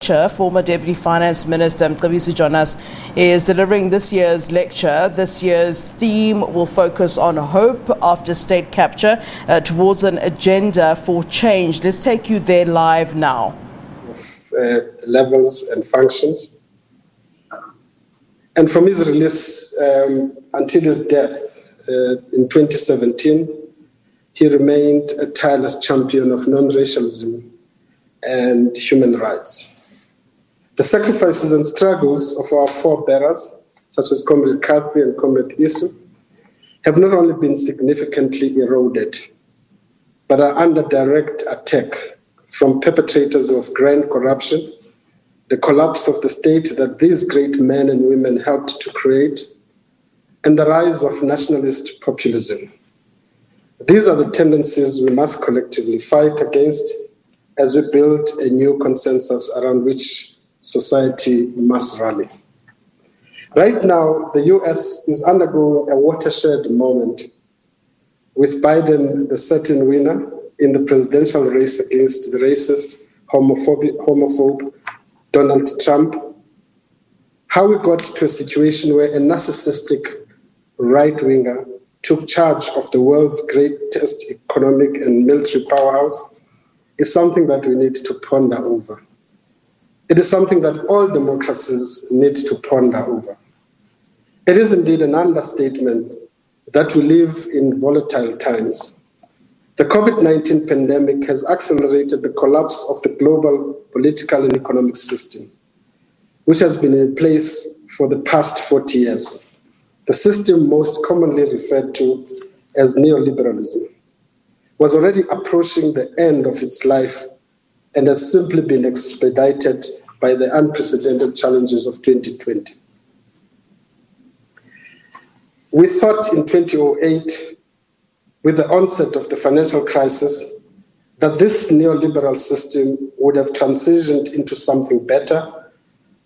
Former Deputy Finance Minister Mcebisi Jonas is delivering this year's lecture. This year's theme will focus on hope after state capture towards an agenda for change. Let's take you there live now. Levels and functions. And from his release until his death in 2017, he remained a tireless champion of non-racialism and human rights. The sacrifices and struggles of our forebearers, such as Comrade Kathrada and Comrade Isu, have not only been significantly eroded, but are under direct attack from perpetrators of grand corruption, the collapse of the state that these great men and women helped to create, and the rise of nationalist populism. These are the tendencies we must collectively fight against as we build a new consensus around which society must rally. Right now, the US is undergoing a watershed moment, with Biden the certain winner in the presidential race against the racist, homophobe Donald Trump. How we got to a situation where a narcissistic right-winger took charge of the world's greatest economic and military powerhouse is something that we need to ponder over. It is something that all democracies need to ponder over. It is indeed an understatement that we live in volatile times. The COVID-19 pandemic has accelerated the collapse of the global political and economic system, which has been in place for the past 40 years. The system most commonly referred to as neoliberalism was already approaching the end of its life and has simply been expedited by the unprecedented challenges of 2020. We thought in 2008, with the onset of the financial crisis, that this neoliberal system would have transitioned into something better,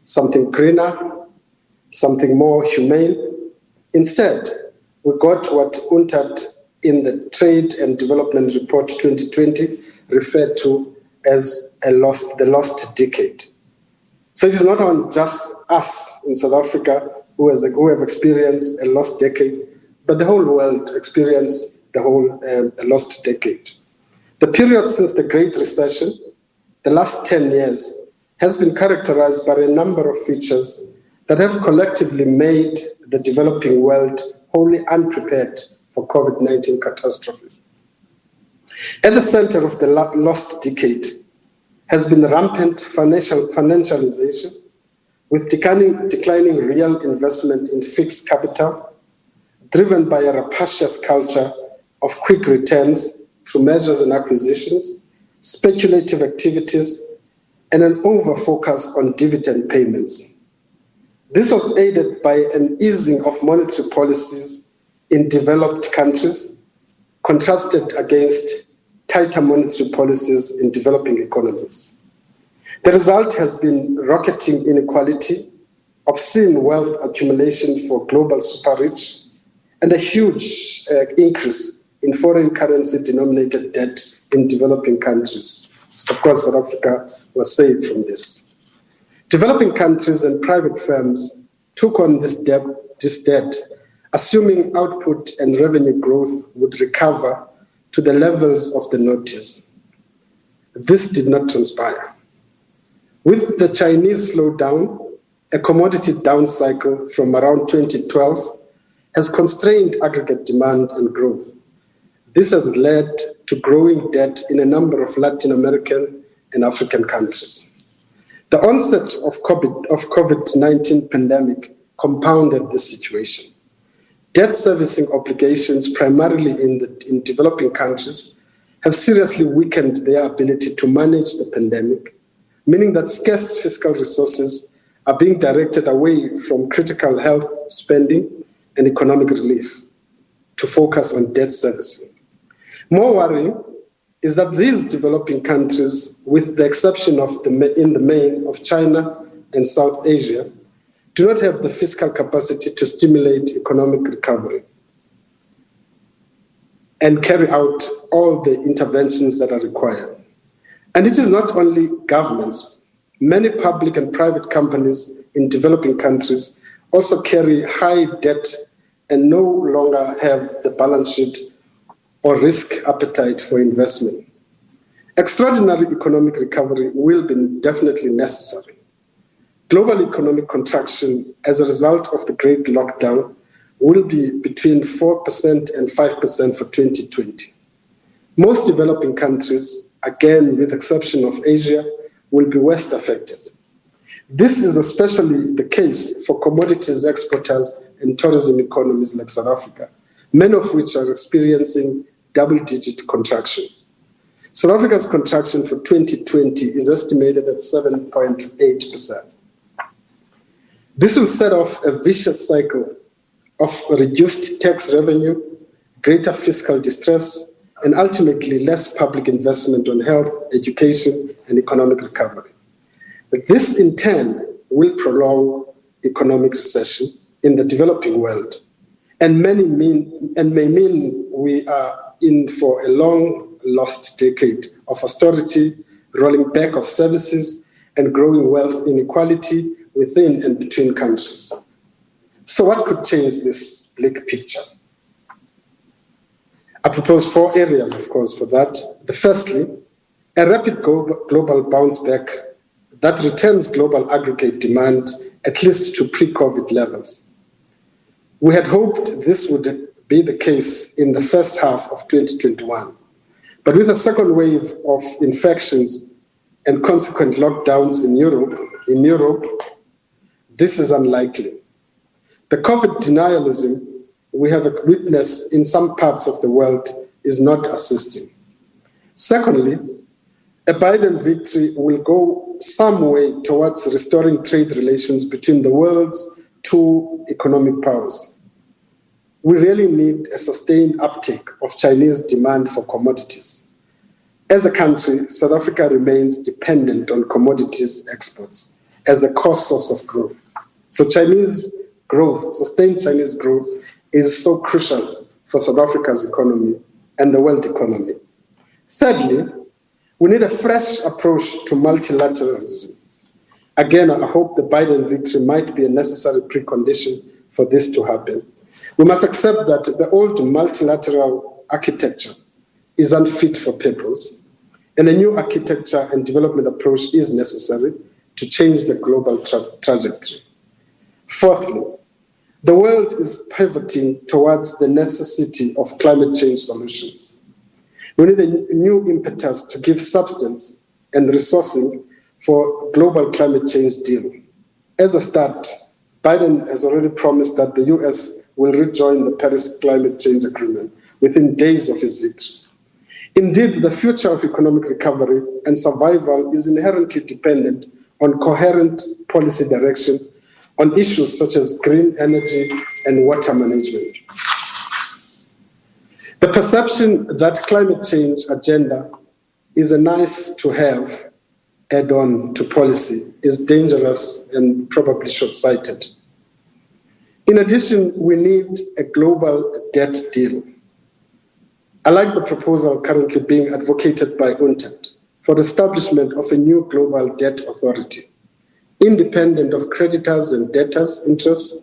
something greener, something more humane. Instead, we got what UNCTAD in the Trade and Development Report 2020 referred to as the lost decade. So it is not on just us in South Africa who have experienced a lost decade, but the whole world experienced a lost decade. The period since the Great Recession, the last 10 years, has been characterized by a number of features that have collectively made the developing world wholly unprepared for COVID-19 catastrophe. At the center of the lost decade has been rampant financialization, with declining real investment in fixed capital, driven by a rapacious culture of quick returns through mergers and acquisitions, speculative activities, and an over-focus on dividend payments. This was aided by an easing of monetary policies in developed countries, contrasted against tighter monetary policies in developing economies. The result has been rocketing inequality, obscene wealth accumulation for global super rich, and a huge increase in foreign currency denominated debt in developing countries. Of course, South Africa was saved from this. Developing countries and private firms took on this debt, assuming output and revenue growth would recover to the levels of the noughties. This did not transpire. With the Chinese slowdown, a commodity down cycle from around 2012 has constrained aggregate demand and growth. This has led to growing debt in a number of Latin American and African countries. The onset of COVID-19 pandemic compounded this situation. Debt servicing obligations, primarily in developing countries, have seriously weakened their ability to manage the pandemic, meaning that scarce fiscal resources are being directed away from critical health spending and economic relief to focus on debt servicing. More worrying is that these developing countries, with the exception of in the main of China and South Asia, do not have the fiscal capacity to stimulate economic recovery and carry out all the interventions that are required. And it is not only governments, Many public and private companies in developing countries also carry high debt and no longer have the balance sheet or risk appetite for investment. Extraordinary economic recovery will be definitely necessary. Global economic contraction as a result of the Great Lockdown will be between 4% and 5% for 2020. Most developing countries, again with exception of Asia, will be worst affected. This is especially the case for commodities exporters and tourism economies like South Africa, many of which are experiencing double-digit contraction. South Africa's contraction for 2020 is estimated at 7.8%. This will set off a vicious cycle of reduced tax revenue, greater fiscal distress, and ultimately less public investment on health, education, and economic recovery. But this, in turn, will prolong economic recession in the developing world, and may mean we are in for a long-lost decade of austerity, rolling back of services, and growing wealth inequality within and between countries. So what could change this bleak picture? I propose 4 areas, of course, for that. Firstly, a rapid global bounce back that returns global aggregate demand at least to pre-COVID levels. We had hoped this would be the case in the first half of 2021. But with a second wave of infections and consequent lockdowns in Europe, this is unlikely. The COVID denialism we have witnessed in some parts of the world is not assisting. Secondly, a Biden victory will go some way towards restoring trade relations between the world's 2 economic powers. We really need a sustained uptake of Chinese demand for commodities. As a country, South Africa remains dependent on commodities exports as a core source of growth. So Chinese growth, sustained Chinese growth, is so crucial for South Africa's economy and the world economy. Thirdly, we need a fresh approach to multilateralism. Again, I hope the Biden victory might be a necessary precondition for this to happen. We must accept that the old multilateral architecture is unfit for purpose, and a new architecture and development approach is necessary to change the global trajectory. Fourthly, the world is pivoting towards the necessity of climate change solutions. We need a new impetus to give substance and resourcing for global climate change deal. As a start, Biden has already promised that the US will rejoin the Paris Climate Change Agreement within days of his victory. Indeed, the future of economic recovery and survival is inherently dependent on coherent policy direction on issues such as green energy and water management. The perception that climate change agenda is a nice to have add-on to policy is dangerous and probably short-sighted. In addition, we need a global debt deal. I like the proposal currently being advocated by UNTAD for the establishment of a new global debt authority, independent of creditors and debtors' interests,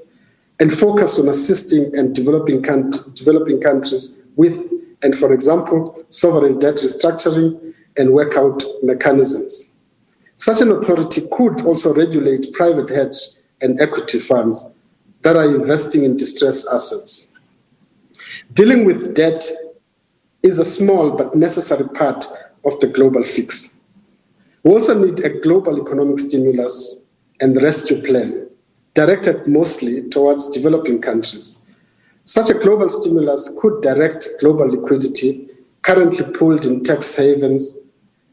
and focus on assisting and developing countries with, and for example, sovereign debt restructuring and workout mechanisms. Such an authority could also regulate private hedge and equity funds that are investing in distressed assets. Dealing with debt is a small but necessary part of the global fix. We also need a global economic stimulus and rescue plan directed mostly towards developing countries. Such a global stimulus could direct global liquidity currently pooled in tax havens,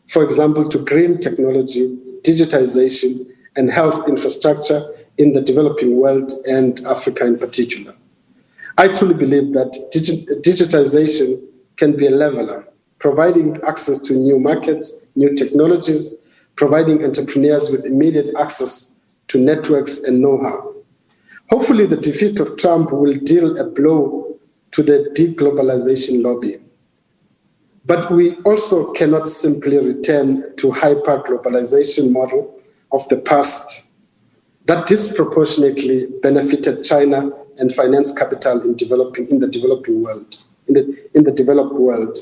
for example, to green technology, digitization, and health infrastructure in the developing world and Africa in particular. I truly believe that digitization can be a leveler, providing access to new markets, new technologies, providing entrepreneurs with immediate access to networks and know-how. Hopefully, the defeat of Trump will deal a blow to the deglobalization lobby. But we also cannot simply return to hyper-globalization model of the past that disproportionately benefited China and finance capital in the developed world.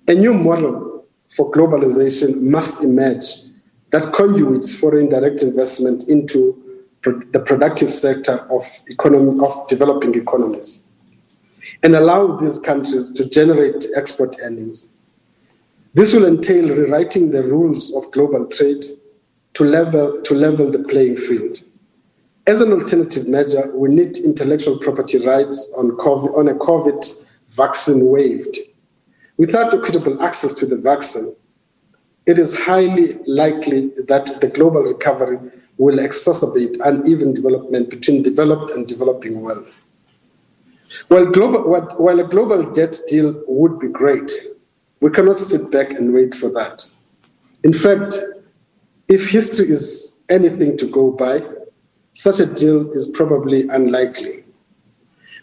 A new model for globalization must emerge that conduits foreign direct investment into the productive sector of developing economies and allow these countries to generate export earnings. This will entail rewriting the rules of global trade to level the playing field. As an alternative measure, we need intellectual property rights on a COVID vaccine waived. Without equitable access to the vaccine, it is highly likely that the global recovery will exacerbate uneven development between developed and developing world. While a global debt deal would be great, we cannot sit back and wait for that. In fact, if history is anything to go by, such a deal is probably unlikely.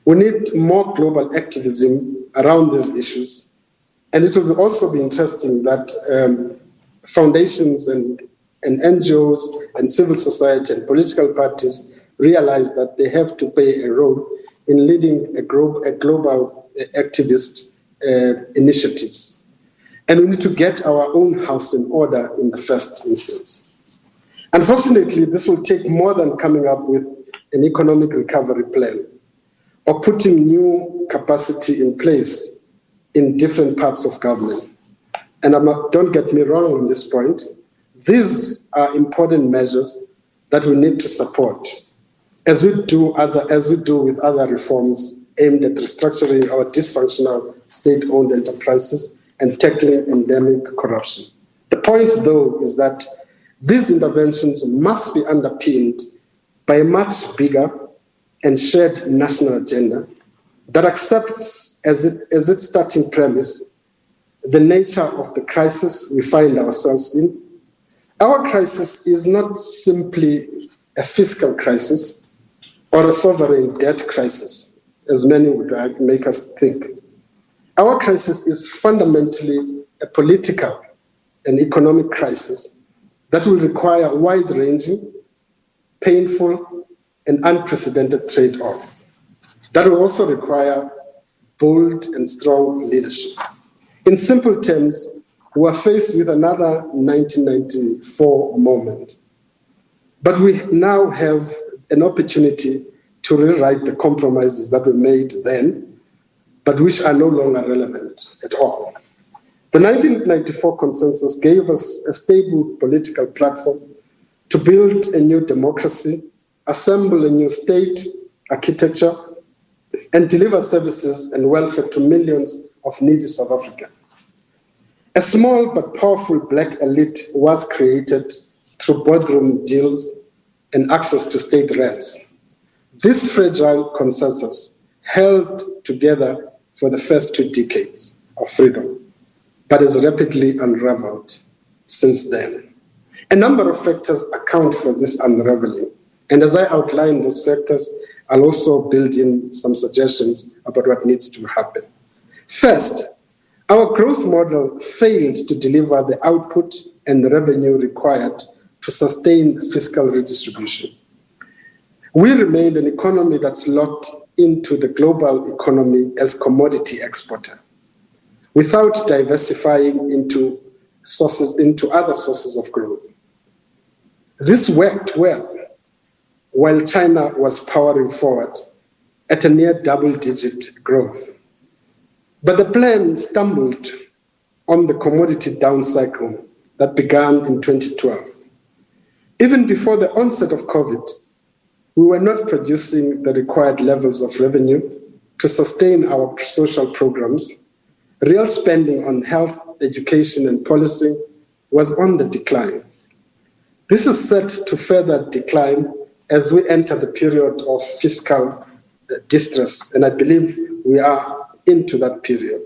We need more global activism around these issues, and it will also be interesting that foundations and NGOs and civil society and political parties realize that they have to play a role in leading a global activist initiatives. And we need to get our own house in order in the first instance. Unfortunately, this will take more than coming up with an economic recovery plan or putting new capacity in place in different parts of government. And don't get me wrong on this point. These are important measures that we need to support, as we do with other reforms aimed at restructuring our dysfunctional state-owned enterprises and tackling endemic corruption. The point, though, is that these interventions must be underpinned by a much bigger and shared national agenda that accepts as its starting premise the nature of the crisis we find ourselves in. Our crisis is not simply a fiscal crisis or a sovereign debt crisis, as many would make us think. Our crisis is fundamentally a political and economic crisis that will require wide-ranging, painful, and unprecedented trade-off. That will also require bold and strong leadership. In simple terms, we are faced with another 1994 moment. But we now have an opportunity to rewrite the compromises that were made then, but which are no longer relevant at all. The 1994 consensus gave us a stable political platform to build a new democracy, assemble a new state architecture, and deliver services and welfare to millions of needy South Africans. A small but powerful black elite was created through boardroom deals and access to state rents. This fragile consensus held together for the first 2 decades of freedom, but has rapidly unraveled since then. A number of factors account for this unraveling, and as I outline those factors, I'll also build in some suggestions about what needs to happen. First, our growth model failed to deliver the output and the revenue required to sustain fiscal redistribution. We remained an economy that's locked into the global economy as commodity exporter, without diversifying into other sources of growth. This worked well, while China was powering forward at a near double-digit growth. But the plan stumbled on the commodity down cycle that began in 2012. Even before the onset of COVID, we were not producing the required levels of revenue to sustain our social programs. Real spending on health, education, and policy was on the decline. This is set to further decline as we enter the period of fiscal distress, and I believe we are into that period.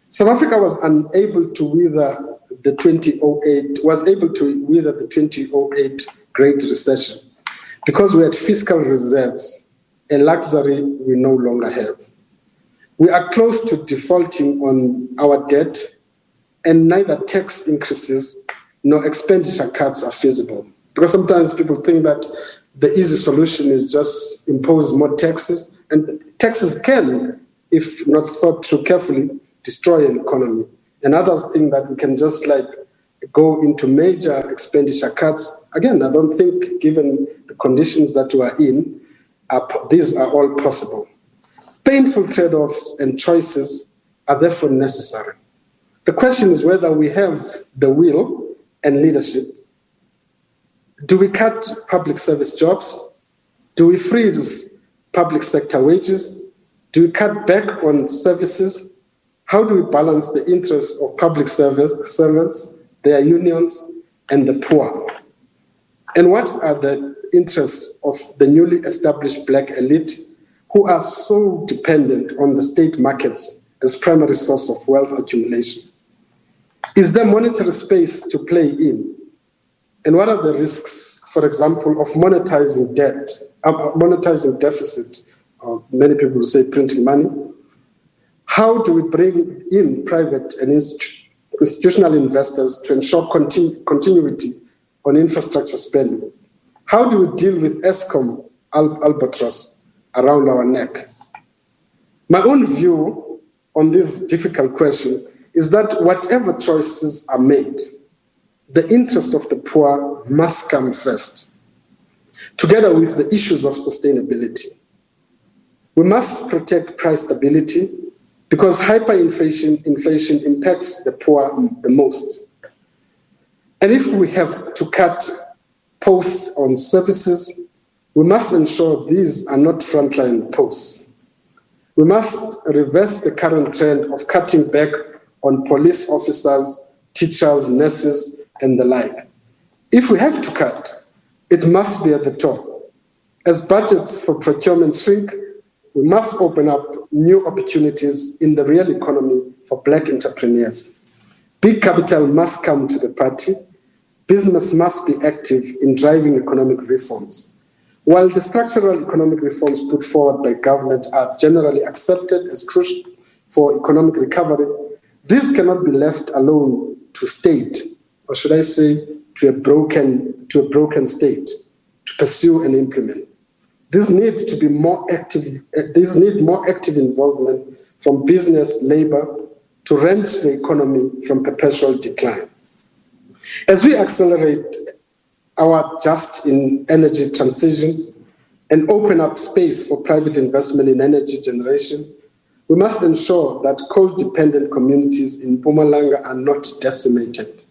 South Africa was able to weather the 2008 Great Recession because we had fiscal reserves, a luxury we no longer have. We are close to defaulting on our debt, and neither tax increases nor expenditure cuts are feasible. Because sometimes people think that the easy solution is just impose more taxes, and taxes can, if not thought through carefully, destroy an economy. And others think that we can just go into major expenditure cuts. Again, I don't think, given the conditions that we are in, these are all possible. Painful trade-offs and choices are therefore necessary. The question is whether we have the will and leadership. Do we cut public service jobs? Do we freeze public sector wages? Do we cut back on services? How do we balance the interests of public servants, their unions, and the poor? And what are the interests of the newly established Black elite who are so dependent on the state markets as primary source of wealth accumulation? Is there monetary space to play in? And what are the risks, for example, of monetizing debt, monetizing deficit? Many people say printing money. How do we bring in private and institutional investors to ensure continuity on infrastructure spending? How do we deal with Eskom albatross around our neck? My own view on this difficult question is that whatever choices are made, the interest of the poor must come first, together with the issues of sustainability. We must protect price stability because hyperinflation impacts the poor the most. And if we have to cut posts on services, we must ensure these are not frontline posts. We must reverse the current trend of cutting back on police officers, teachers, nurses, and the like. If we have to cut, it must be at the top. As budgets for procurement shrink, we must open up new opportunities in the real economy for Black entrepreneurs. Big capital must come to the party. Business must be active in driving economic reforms. While the structural economic reforms put forward by government are generally accepted as crucial for economic recovery, this cannot be left alone to state, or should I say, to a broken state, to pursue and implement. This needs to be more active. This need more active involvement from business, labor, to wrench the economy from perpetual decline. As we accelerate our just in energy transition and open up space for private investment in energy generation, we must ensure that coal-dependent communities in Mpumalanga are not decimated.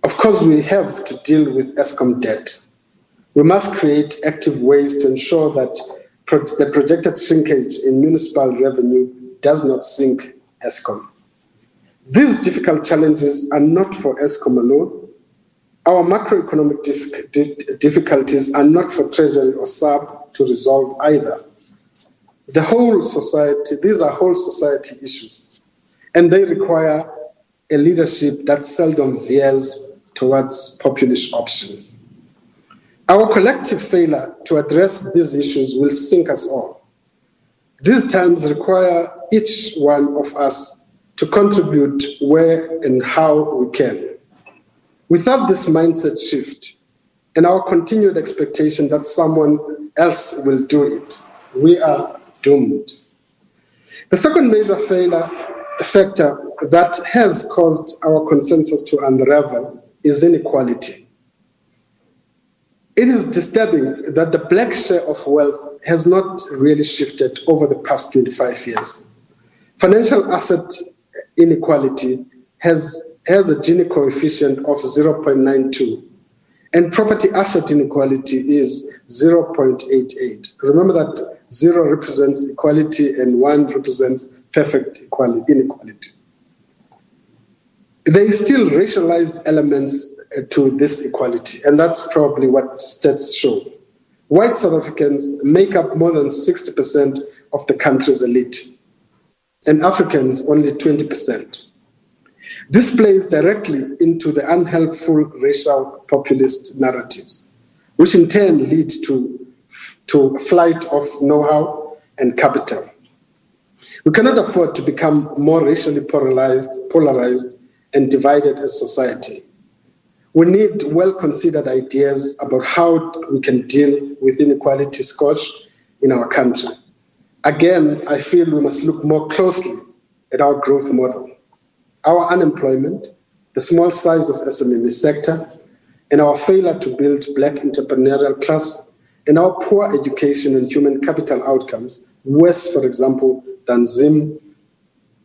Of course, we have to deal with Eskom debt. We must create active ways to ensure that the projected shrinkage in municipal revenue does not sink Eskom. These difficult challenges are not for Eskom alone. Our macroeconomic difficulties are not for Treasury or SAB to resolve either. The whole society, these are whole society issues, and they require a leadership that seldom veers towards populist options. Our collective failure to address these issues will sink us all. These times require each one of us to contribute where and how we can. Without this mindset shift and our continued expectation that someone else will do it, we are doomed. The second major factor that has caused our consensus to unravel is inequality. It is disturbing that the Black share of wealth has not really shifted over the past 25 years. Financial asset inequality has a Gini coefficient of 0.92, and property asset inequality is 0.88. Remember that 0 represents equality and 1 represents perfect inequality. There is still racialized elements to this equality, and that's probably what stats show. White South Africans make up more than 60% of the country's elite, and Africans only 20%. This plays directly into the unhelpful racial populist narratives, which in turn lead to flight of know-how and capital. We cannot afford to become more racially polarized and divided as society. We need well-considered ideas about how we can deal with inequality scourge in our country. Again, I feel we must look more closely at our growth model. Our unemployment, the small size of SME sector, and our failure to build Black entrepreneurial class, and our poor education and human capital outcomes, worse, for example, than Zim,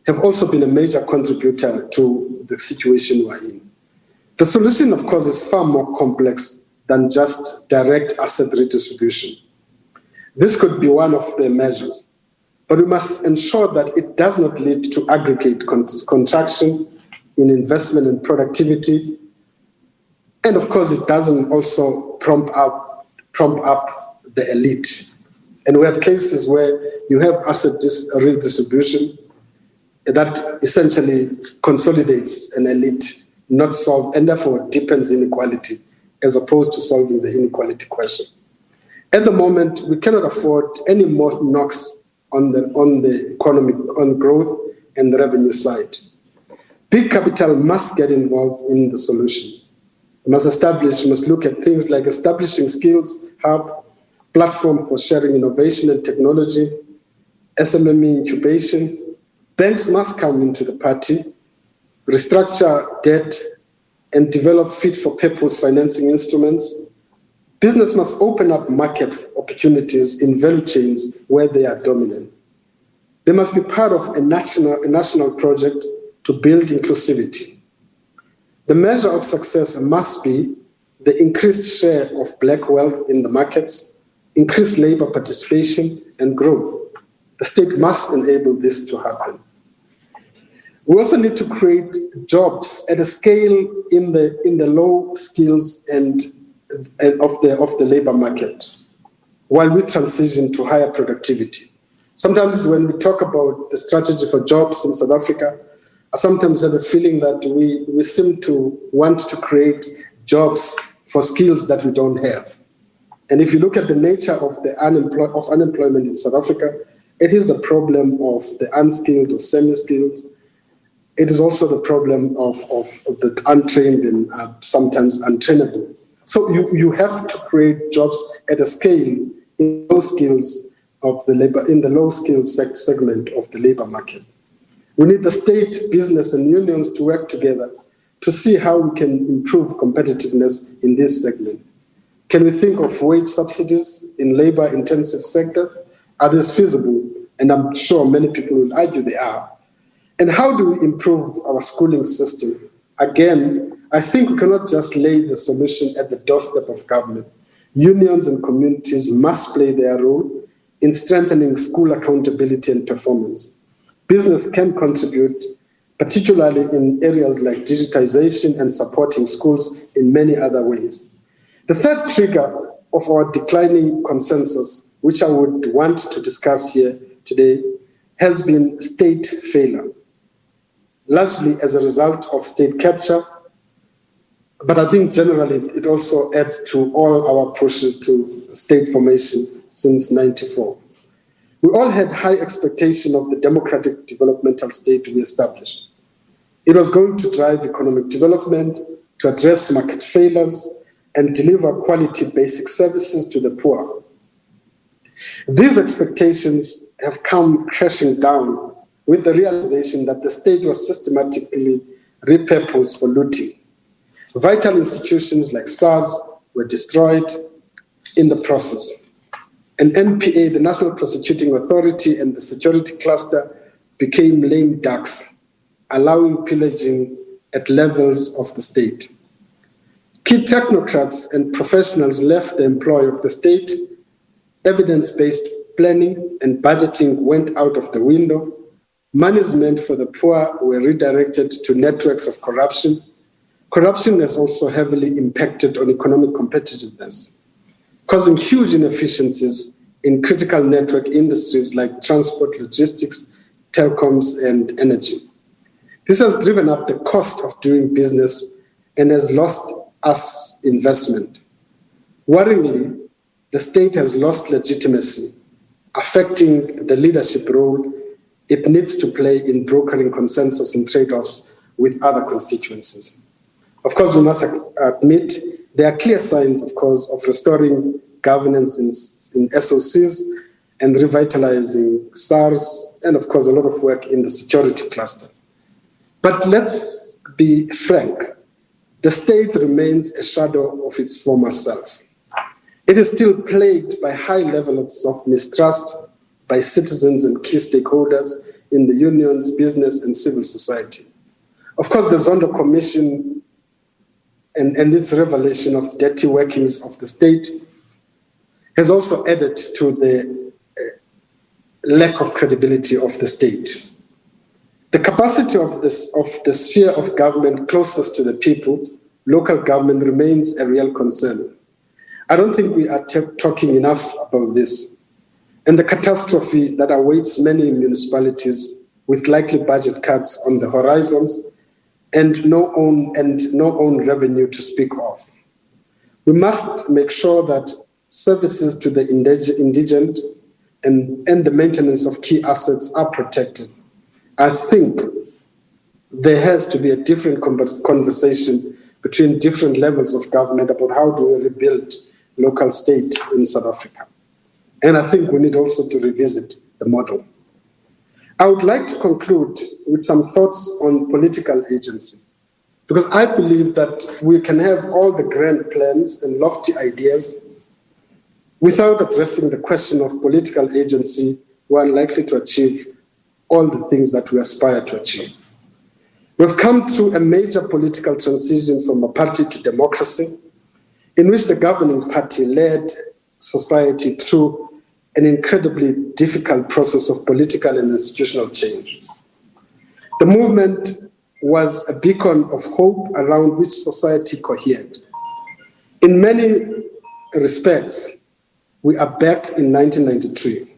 have also been a major contributor to the situation we're in. The solution, of course, is far more complex than just direct asset redistribution. This could be one of the measures, but we must ensure that it does not lead to aggregate contraction in investment and productivity. And of course, it doesn't also prompt up the elite. And we have cases where you have asset redistribution that essentially consolidates an elite, not solve, and therefore deepens inequality, as opposed to solving the inequality question. At the moment, we cannot afford any more knocks on the economic, on growth and the revenue side. Big capital must get involved in the solutions. We must look at things like establishing skills hub, platform for sharing innovation and technology, SMME incubation. Banks must come into the party, restructure debt, and develop fit-for-purpose financing instruments. Business must open up market opportunities in value chains where they are dominant. They must be part of a national project to build inclusivity. The measure of success must be the increased share of Black wealth in the markets, increased labor participation and growth. The state must enable this to happen. We also need to create jobs at a scale in the low skills and of the labor market, while we transition to higher productivity. Sometimes when we talk about the strategy for jobs in South Africa, I sometimes have a feeling that we seem to want to create jobs for skills that we don't have. And if you look at the nature of unemployment in South Africa, it is a problem of the unskilled or semi-skilled. It is also the problem of the untrained and sometimes untrainable. So you have to create jobs at a scale in low skills of the labor, in the low skills segment of the labor market. We need the state, business, and unions to work together to see how we can improve competitiveness in this segment. Can we think of wage subsidies in labor-intensive sectors? Are these feasible? And I'm sure many people will argue they are. And how do we improve our schooling system? Again, I think we cannot just lay the solution at the doorstep of government. Unions and communities must play their role in strengthening school accountability and performance. Business can contribute, particularly in areas like digitization and supporting schools in many other ways. The third trigger of our declining consensus, which I would want to discuss here today, has been state failure, largely as a result of state capture. But I think generally it also adds to all our pushes to state formation since '94. We all had high expectation of the democratic developmental state we established. It was going to drive economic development, to address market failures, and deliver quality basic services to the poor. These expectations have come crashing down with the realization that the state was systematically repurposed for looting. Vital institutions like SARS were destroyed in the process. And NPA, the National Prosecuting Authority, and the security cluster became lame ducks, allowing pillaging at levels of the state. Key technocrats and professionals left the employ of the state. Evidence-based planning and budgeting went out of the window. Monies meant for the poor were redirected to networks of corruption. Corruption has also heavily impacted on economic competitiveness, causing huge inefficiencies in critical network industries like transport, logistics, telecoms, and energy. This has driven up the cost of doing business and has lost us investment. Worryingly, the state has lost legitimacy, affecting the leadership role it needs to play in brokering consensus and trade-offs with other constituencies. Of course, we must admit there are clear signs, of course, of restoring governance in SOCs and revitalizing SARS, and of course, a lot of work in the security cluster. But let's be frank, the state remains a shadow of its former self. It is still plagued by high levels of mistrust by citizens and key stakeholders in the unions, business, and civil society. Of course, the Zondo Commission and its revelation of dirty workings of the state has also added to the lack of credibility of the state. The capacity of the sphere of government closest to the people, local government, remains a real concern. I don't think we are talking enough about this. And the catastrophe that awaits many municipalities with likely budget cuts on the horizons and no own revenue to speak of. We must make sure that services to the indigent and the maintenance of key assets are protected. I think there has to be a different conversation between different levels of government about how do we rebuild local state in South Africa. And I think we need also to revisit the model. I would like to conclude with some thoughts on political agency, because I believe that we can have all the grand plans and lofty ideas without addressing the question of political agency. We're unlikely to achieve all the things that we aspire to achieve. We've come through a major political transition from a party to democracy, in which the governing party led society through an incredibly difficult process of political and institutional change. The movement was a beacon of hope around which society cohered. In many respects, we are back in 1993.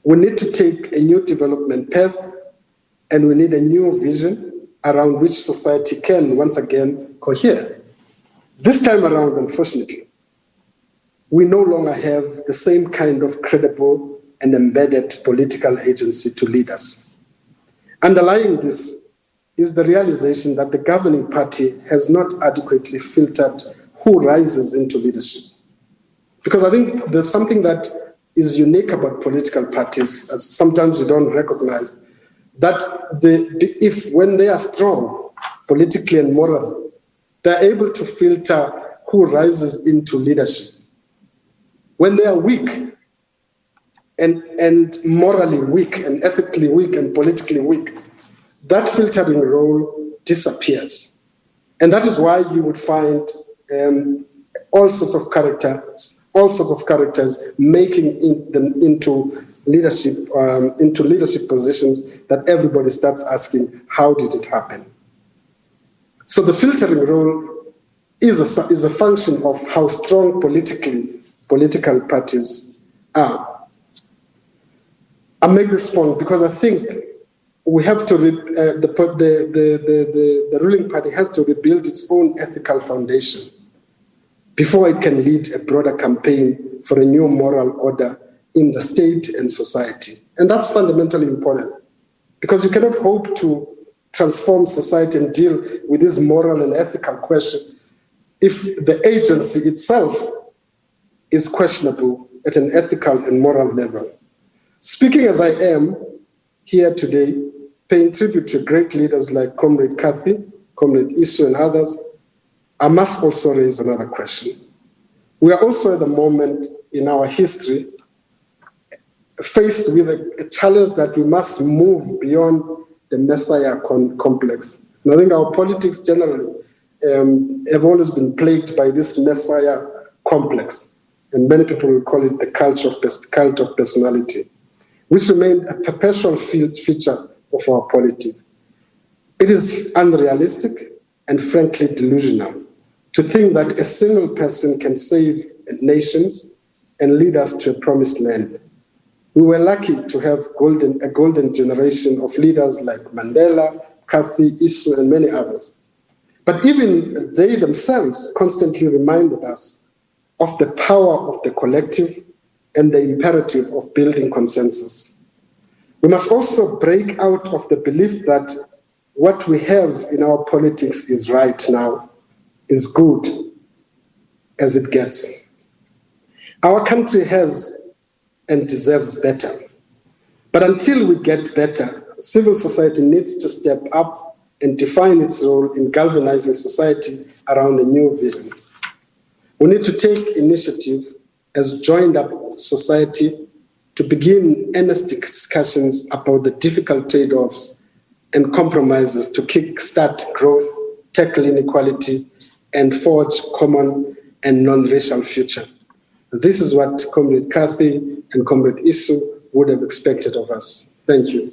We need to take a new development path, and we need a new vision around which society can once again cohere. This time around, unfortunately, we no longer have the same kind of credible and embedded political agency to lead us. Underlying this is the realization that the governing party has not adequately filtered who rises into leadership. Because I think there's something that is unique about political parties, as sometimes we don't recognize, that when they are strong politically and morally, they're able to filter who rises into leadership. When they are weak and morally weak and ethically weak and politically weak, that filtering role disappears. And that is why you would find all sorts of characters making them into leadership positions that everybody starts asking, how did it happen? So the filtering role is a function of how strong political parties are. I make this point because I think we have to the ruling party has to rebuild its own ethical foundation before it can lead a broader campaign for a new moral order in the state and society. And that's fundamentally important, because you cannot hope to transform society and deal with this moral and ethical question if the agency itself is questionable at an ethical and moral level. Speaking as I am here today, paying tribute to great leaders like Comrade Kathy, Comrade Isu, and others, I must also raise another question. We are also at the moment in our history faced with a challenge that we must move beyond the Messiah complex. And I think our politics generally have always been plagued by this Messiah complex. And many people will call it the cult of personality, which remained a perpetual feature of our politics. It is unrealistic and frankly delusional to think that a single person can save nations and lead us to a promised land. We were lucky to have a golden generation of leaders like Mandela, Kathy, Isu, and many others. But even they themselves constantly reminded us of the power of the collective and the imperative of building consensus. We must also break out of the belief that what we have in our politics is right now, is good as it gets. Our country has and deserves better. But until we get better, civil society needs to step up and define its role in galvanizing society around a new vision. We need to take initiative as joined-up society to begin earnest discussions about the difficult trade-offs and compromises to kickstart growth, tackle inequality, and forge common and non-racial future. This is what Comrade Kathy and Comrade Isu would have expected of us. Thank you.